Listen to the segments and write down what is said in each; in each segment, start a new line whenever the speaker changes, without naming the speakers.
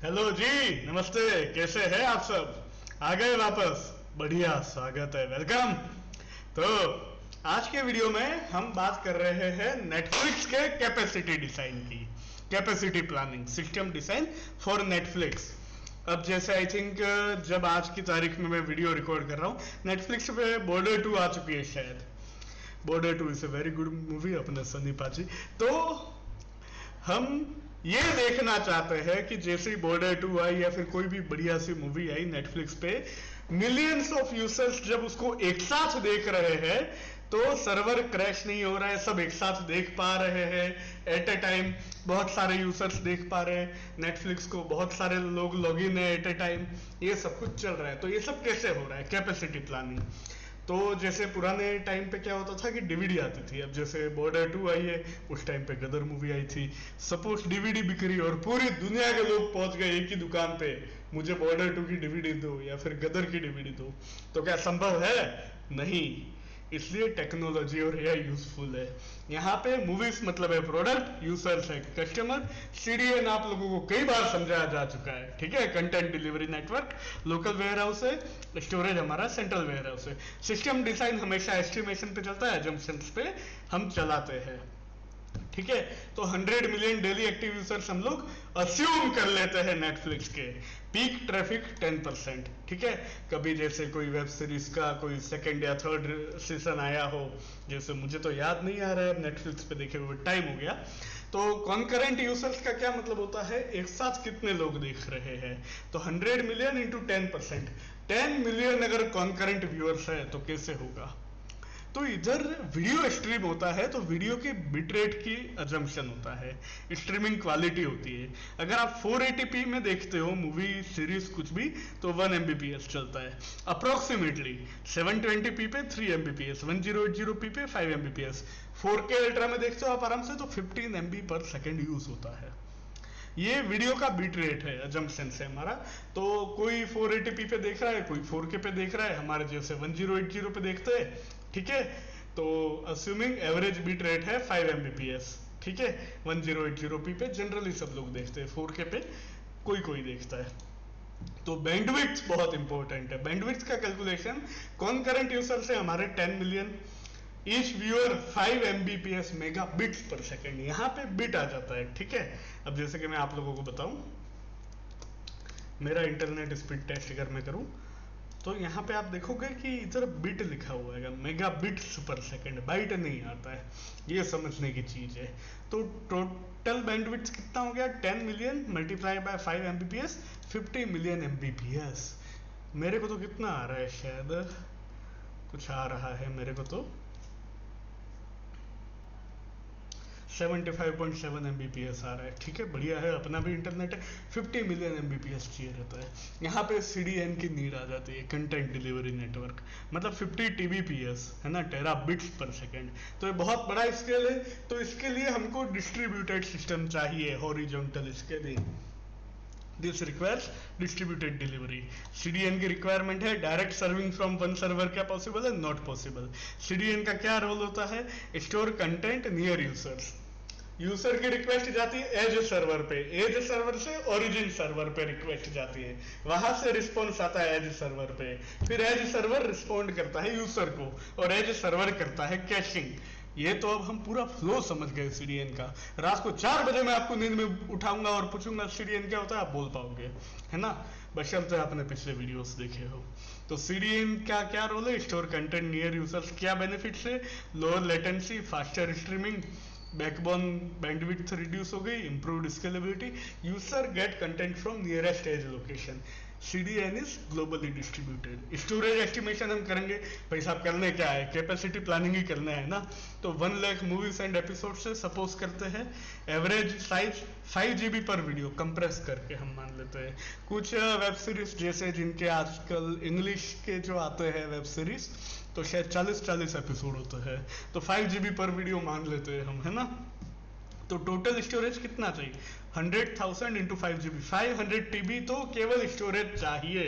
Hello जी, नमस्ते। कैसे हैं आप सब? आ गए वापस? बढ़िया, स्वागत है, वेलकम। तो आज के वीडियो में हम बात कर रहे हैं नेटफ्लिक्स के कैपेसिटी डिजाइन की, capacity planning, system design for Netflix. अब जैसे आई थिंक जब आज की तारीख में मैं वीडियो रिकॉर्ड कर रहा हूँ, नेटफ्लिक्स पे बॉर्डर 2 आ चुकी है शायद। Border 2 is a very good movie अपने सनी पाजी। तो हम ये देखना चाहते हैं कि जैसे ही बॉर्डर 2 आई या फिर कोई भी बढ़िया सी मूवी आई नेटफ्लिक्स पे, मिलियंस ऑफ यूजर्स जब उसको एक साथ देख रहे हैं तो सर्वर क्रैश नहीं हो रहा है, सब एक साथ देख पा रहे हैं एट ए टाइम। बहुत सारे यूजर्स देख पा रहे हैं नेटफ्लिक्स को, बहुत सारे लोग लॉग इन है एट ए टाइम, ये सब कुछ चल रहा है। तो ये सब कैसे हो रहा है? Capacity planning. तो जैसे पुराने टाइम पे क्या होता था कि डीवीडी आती थी। अब जैसे बॉर्डर 2 आई है, उस टाइम पे गदर मूवी आई थी। सपोज डीवीडी बिक रही और पूरी दुनिया के लोग पहुंच गए एक ही दुकान पे, मुझे बॉर्डर 2 की डीवीडी दो या फिर गदर की डीवीडी दो, तो क्या संभव है? नहीं। इसलिए टेक्नोलॉजी और एआई यूजफुल है। यहाँ पे मूवीज मतलब है प्रोडक्ट, यूजर्स है कस्टमर। सीडीएन आप लोगों को कई बार समझाया जा चुका है, ठीक है। Content delivery network, local ware house है, स्टोरेज हमारा सेंट्रल वेयर हाउस है। सिस्टम डिजाइन हमेशा एस्टिमेशन पे चलता है, जंक्शंस पे हम चलाते हैं, ठीक है। तो 100 मिलियन डेली एक्टिव यूजर्स हम लोग अस्यूम कर लेते हैं नेटफ्लिक्स के। पीक ट्रैफिक 10%, ठीक है। कभी जैसे कोई वेब सीरीज का कोई सेकंड या थर्ड सीजन आया हो, जैसे मुझे तो याद नहीं आ रहा है, नेटफ्लिक्स पे देखे हुए टाइम हो गया। तो कॉन्करेंट यूजर्स का क्या मतलब होता है? एक साथ कितने लोग देख रहे हैं। तो 100 मिलियन इंटू 10%, 10 मिलियन अगर कॉन्करेंट व्यूअर्स है तो कैसे होगा? तो इधर वीडियो स्ट्रीम होता है तो वीडियो के बिटरेट की अजम्पशन होता है, स्ट्रीमिंग क्वालिटी होती है। अगर आप 480p में देखते हो मूवी सीरीज कुछ भी, तो 1 mbps चलता है अप्रोक्सीमेटली। 720p पे 3 mbps, 1080p पे 5 mbps, 4K अल्ट्रा में देखते हो आप आराम से तो 15 MB पर सेकेंड यूज होता है। ये वीडियो का बीट रेट है, अजम्पशन है हमारा। तो कोई 480p पे देख रहा है, कोई 4K पे देख रहा है, हमारे जैसे 1080 पे देखते हैं, ठीक है। तो अज्यूमिंग एवरेज बीट रेट है 5 mbps, ठीक है। 1080p पे जनरली सब लोग देखते हैं, 4K पे कोई कोई देखता है। तो बैंडविड्थ बहुत इंपॉर्टेंट है। बैंडविड्थ का कैलकुलेशन कॉन्करेंट यूजर से हमारे 10 million, each viewer 5 mbps mega bits पर सेकेंड, यहां पे बिट आ जाता है, ठीक है। अब जैसे कि मैं आप लोगों को बताऊं, मेरा इंटरनेट स्पीड टेस्ट अगर मैं करूं तो यहाँ पे आप देखोगे कि इधर बिट लिखा हुआ है, मेगा बिट्स पर सेकेंड, बाइट नहीं आता है। ये समझने की चीज है। तो टोटल बैंडविड्थ कितना हो गया? 10 million multiply by 5 mbps, 50 million mbps। मेरे को तो कितना आ रहा है, शायद कुछ आ रहा है मेरे को तो 75.7 mbps आ रहा है, ठीक है। बढ़िया है, अपना भी इंटरनेट है। 50 मिलियन mbps चाहिए रहता है। यहाँ पे CDN की नीड आ जाती है, कंटेंट डिलीवरी नेटवर्क, मतलब 50 TBps है ना, टेरा बिट्स पर सेकेंड। तो ये बहुत बड़ा स्केल है। तो इसके लिए हमको डिस्ट्रीब्यूटेड सिस्टम चाहिए, horizontal scaling. This requires distributed delivery. CDN की रिक्वायरमेंट है, direct serving from one server क्या पॉसिबल है? Not possible. CDN का क्या रोल होता है? Store content near users. User की रिक्वेस्ट जाती है एज सर्वर पे, एज सर्वर से ओरिजिन सर्वर पे रिक्वेस्ट जाती है, वहां से रिस्पॉन्स आता है एज सर्वर पे, फिर एज सर्वर रिस्पॉन्ड करता है यूजर को और एज सर्वर करता है कैशिंग। ये तो अब हम पूरा फ्लो समझ गए सीडीएन का। रात को 4 बजे मैं आपको नींद में उठाऊंगा और पूछूंगा सीडीएन क्या होता है, आप बोल पाओगे, है ना, बशर्ते आपने पिछले वीडियोस देखे हो। तो सीडीएन का क्या रोल है? Store content near users. क्या बेनिफिट्स है? Lower latency, faster streaming, backbone bandwidth reduce हो गई, improved scalability, user get content from nearest edge location. CDN is globally distributed. Storage estimation हम करेंगे, भाई साहब करने क्या है, कैपेसिटी प्लानिंग ही करना है ना। तो 1 लाख मूवीज एंड एपिसोड से सपोज करते हैं एवरेज साइज 5 GB पर वीडियो कंप्रेस करके हम मान लेते हैं। कुछ वेब सीरीज जैसे जिनके आजकल इंग्लिश के जो आते हैं वेब सीरीज, तो शायद 40-40 एपिसोड होते हैं, तो 5 GB पर वीडियो मान लेते हैं हम, है ना। तो टोटल स्टोरेज कितना चाहिए? 100,000 इंटू 5 GB, 500 TB तो केवल स्टोरेज चाहिए,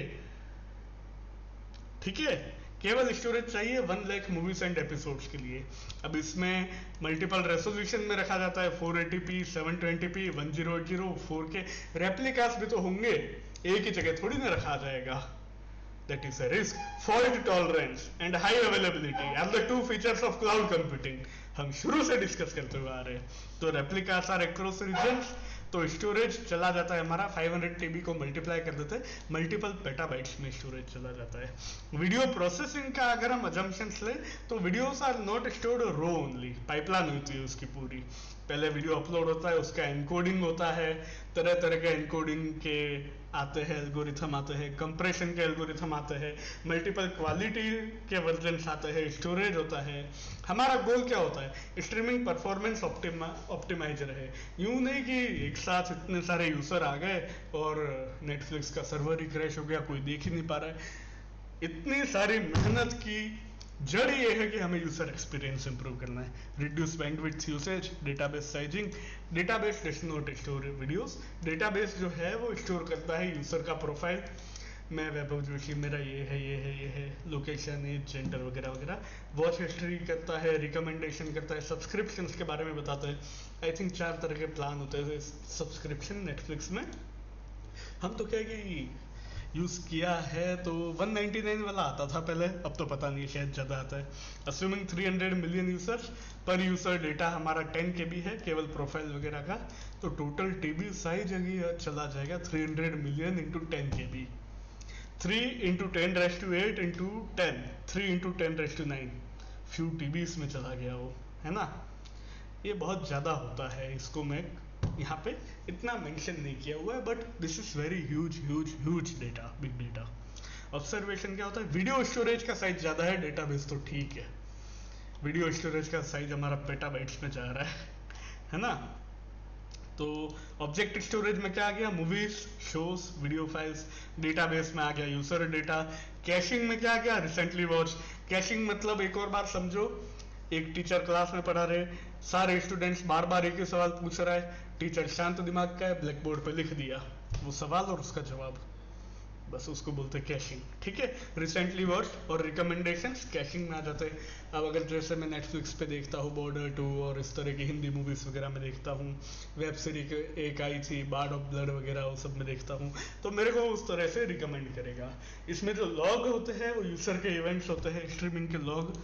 ठीक है। केवल स्टोरेज चाहिए 1 लाख मूवीज एंड एपिसोड्स के लिए। अब इसमें मल्टीपल रेजोल्यूशन में रखा जाता है, 480p, 720p, 1080, 4K। रेप्लिकास भी तो होंगे, एक ही जगह थोड़ी ना रखा जाएगा। That is a risk, fault tolerance and high availability are the two features of cloud computing। हम शुरू से डिस्कस करते हुए आ रहे हैं। तो रेप्लिकास आर across regions, तो स्टोरेज चला जाता है हमारा 500 TB को मल्टीप्लाई कर देते हैं, मल्टीपल पेटाबाइट्स में स्टोरेज चला जाता है। वीडियो प्रोसेसिंग का अगर हम अजम्पशंस लें तो videos are not stored raw only, pipeline होती है उसकी पूरी। पहले वीडियो अपलोड होता है, उसका एनकोडिंग होता है, तरह तरह के एनकोडिंग के आते हैं, एल्गोरिथम आते हैं, कंप्रेशन के एल्गोरिथम आते हैं, मल्टीपल क्वालिटी के वर्जन आते हैं, स्टोरेज होता है। हमारा गोल क्या होता है? स्ट्रीमिंग परफॉर्मेंस ऑप्टिमाइज रहे। यूं नहीं कि एक साथ इतने सारे यूजर आ गए और नेटफ्लिक्स का सर्वर ही क्रैश हो गया, कोई देख ही नहीं पा रहा है। इतनी सारी मेहनत की जड़ ये है कि हमें यूजर एक्सपीरियंस इंप्रूव करना है। Reduce bandwidth usage, database sizing. Database does not store videos, database जो है वो स्टोर करता है यूजर का प्रोफाइल। मैं वैभव जोशी, मेरा ये है, ये है, ये है, लोकेशन, एज, जेंडर वगैरह वगैरह। वॉच हिस्ट्री करता है, रिकमेंडेशन करता है, सब्सक्रिप्शंस के बारे में बताता है। आई थिंक 4 तरह के प्लान होते हैं सब्सक्रिप्शन नेटफ्लिक्स में। हम तो क्या कि यूज़ किया है तो 199 वाला आता था पहले, अब तो पता नहीं, शायद ज़्यादा आता है। अस्यूमिंग 300 मिलियन यूजर्स, पर यूजर डेटा हमारा 10 KB है केवल प्रोफाइल वगैरह का, तो टोटल TB साइज अगर चला जाएगा 300 million into 10 KB, 3 into 10⁻8 into 10, 3 into 10⁻9, few TBs में चला गया वो, है ना। ये बहुत ज़्यादा होता है, इसको मैं यहाँ पे इतना मेंशन नहीं किया हुआ है, but this is very huge huge huge data, big data. Observation क्या होता है? वीडियो स्टोरेज का साइज ज़्यादा है, डेटाबेस तो ठीक है। वीडियो स्टोरेज का साइज हमारा पेटाबाइट्स में जा रहा है ना। तो ऑब्जेक्ट स्टोरेज में क्या आ गया? Movies, shows, video files. Database में आ गया यूजर डेटा। कैशिंग में क्या आ गया? Recently watch. कैशिंग मतलब एक और बार समझो, एक टीचर क्लास में पढ़ा रहे, सारे स्टूडेंट्स बार बार एक ही सवाल पूछ रहा है, टीचर शांत दिमाग का है, ब्लैक बोर्ड पे लिख दिया वो सवाल और उसका जवाब, बस उसको बोलते हैं कैशिंग। ठीक है, रिसेंटली वॉच और रिकमेंडेशंस कैशिंग में आ जाते हैं। अब अगर जैसे मैं नेटफ्लिक्स पे देखता हूँ बॉर्डर 2 और इस तरह की हिंदी मूवीज वगैरह में देखता हूँ, वेब सीरीज एक आई थी बार्ड ऑफ ब्लड वगैरह, वो सब में देखता हूँ, तो मेरे को उस तरह से रिकमेंड करेगा। इसमें जो लॉग होते हैं वो यूजर के इवेंट्स होते हैं, स्ट्रीमिंग के लॉग।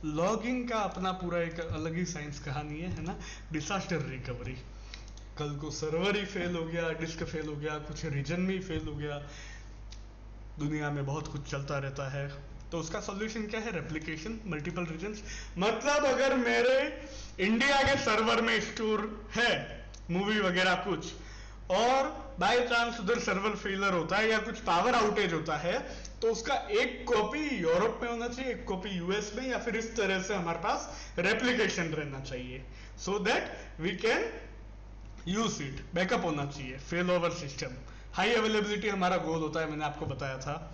लॉगिंग का अपना पूरा एक अलग ही साइंस कहानी है ना। डिजास्टर रिकवरी, कल को सर्वर ही फेल हो गया, डिस्क फेल हो गया, कुछ रीजन में ही फेल हो गया, दुनिया में बहुत कुछ चलता रहता है, तो उसका सॉल्यूशन क्या है? Replication, multiple regions. मतलब अगर मेरे इंडिया के सर्वर में स्टोर है मूवी वगैरह कुछ, और बाय चांस उधर सर्वर फेलर होता है या कुछ पावर आउटेज होता है, तो उसका एक कॉपी यूरोप में होना चाहिए, एक कॉपी यूएस में, या फिर इस तरह से हमारे पास रेप्लिकेशन रहना चाहिए, so that we can use it. Backup होना चाहिए, fail over system. High availability हमारा गोल होता है, मैंने आपको बताया था।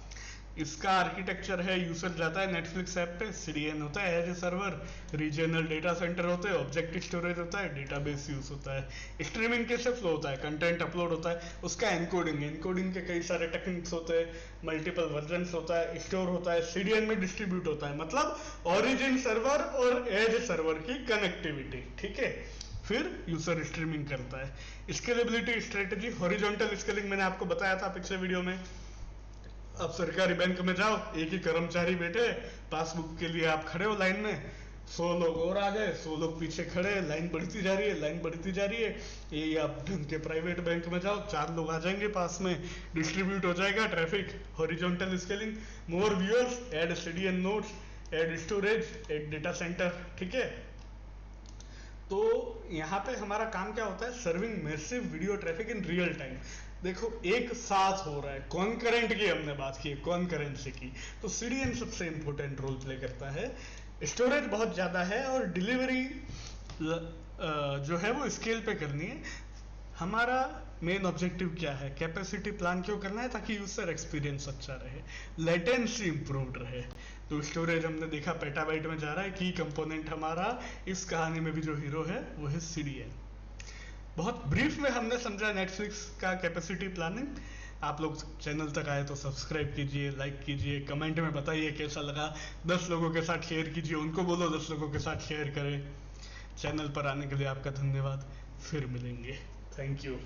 इसका आर्किटेक्चर है, यूजर जाता है नेटफ्लिक्स ऐप पे, CDN होता है as a server, regional data centre होते हैं, ऑब्जेक्ट स्टोरेज होता है, डेटाबेस यूज होता है। स्ट्रीमिंग कैसे फ्लो होता है? कंटेंट अपलोड होता है, उसका एनकोडिंग, एनकोडिंग के कई सारे टेक्निक्स होते हैं, मल्टीपल वर्जन्स होता है, स्टोर होता है, CDN में डिस्ट्रीब्यूट होता है, मतलब ओरिजिन सर्वर और एज सर्वर की कनेक्टिविटी। ठीक है, फिर यूजर स्ट्रीमिंग करता है। स्केलेबिलिटी स्ट्रेटेजी, हॉरिजॉन्टल स्केलिंग मैंने आपको बताया था पिछले वीडियो में। अब सरकारी बैंक में जाओ, एक ही कर्मचारी बैठे, पासबुक के लिए आप खड़े हो लाइन में, 100 लोग और आ गए, 100 लोग पीछे खड़े, लाइन बढ़ती जा रही है, लाइन बढ़ती जा रही है। ये आप ढंग के प्राइवेट बैंक में जाओ, 4 लोग आ जाएंगे पास में, डिस्ट्रीब्यूट हो जाएगा traffic. Horizontal scaling, more viewers, add CDN nodes, add storage, add data centre. ठीक है, तो यहाँ पे हमारा काम क्या होता है? Serving massive video traffic in real time. देखो एक साथ हो रहा है, कॉन्करेंट की हमने बात की है, कॉन्करेंसी की, तो CDN सबसे इंपॉर्टेंट रोल प्ले करता है। स्टोरेज बहुत ज़्यादा है और डिलीवरी जो है वो स्केल पे करनी है। हमारा मेन ऑब्जेक्टिव क्या है? कैपेसिटी प्लान क्यों करना है? ताकि यूजर एक्सपीरियंस अच्छा रहे, लेटेंसी इंप्रूव्ड रहे। तो स्टोरेज हमने देखा पेटाबाइट में जा रहा है, की कंपोनेंट हमारा इस कहानी में भी जो हीरो है वो है CDN। बहुत ब्रीफ में हमने समझा नेटफ्लिक्स का कैपेसिटी प्लानिंग। आप लोग चैनल तक आए तो सब्सक्राइब कीजिए, लाइक कीजिए, कमेंट में बताइए कैसा लगा। 10 लोगों के साथ शेयर कीजिए, उनको बोलो 10 लोगों के साथ शेयर करें। चैनल पर आने के लिए आपका धन्यवाद। फिर मिलेंगे। Thank you.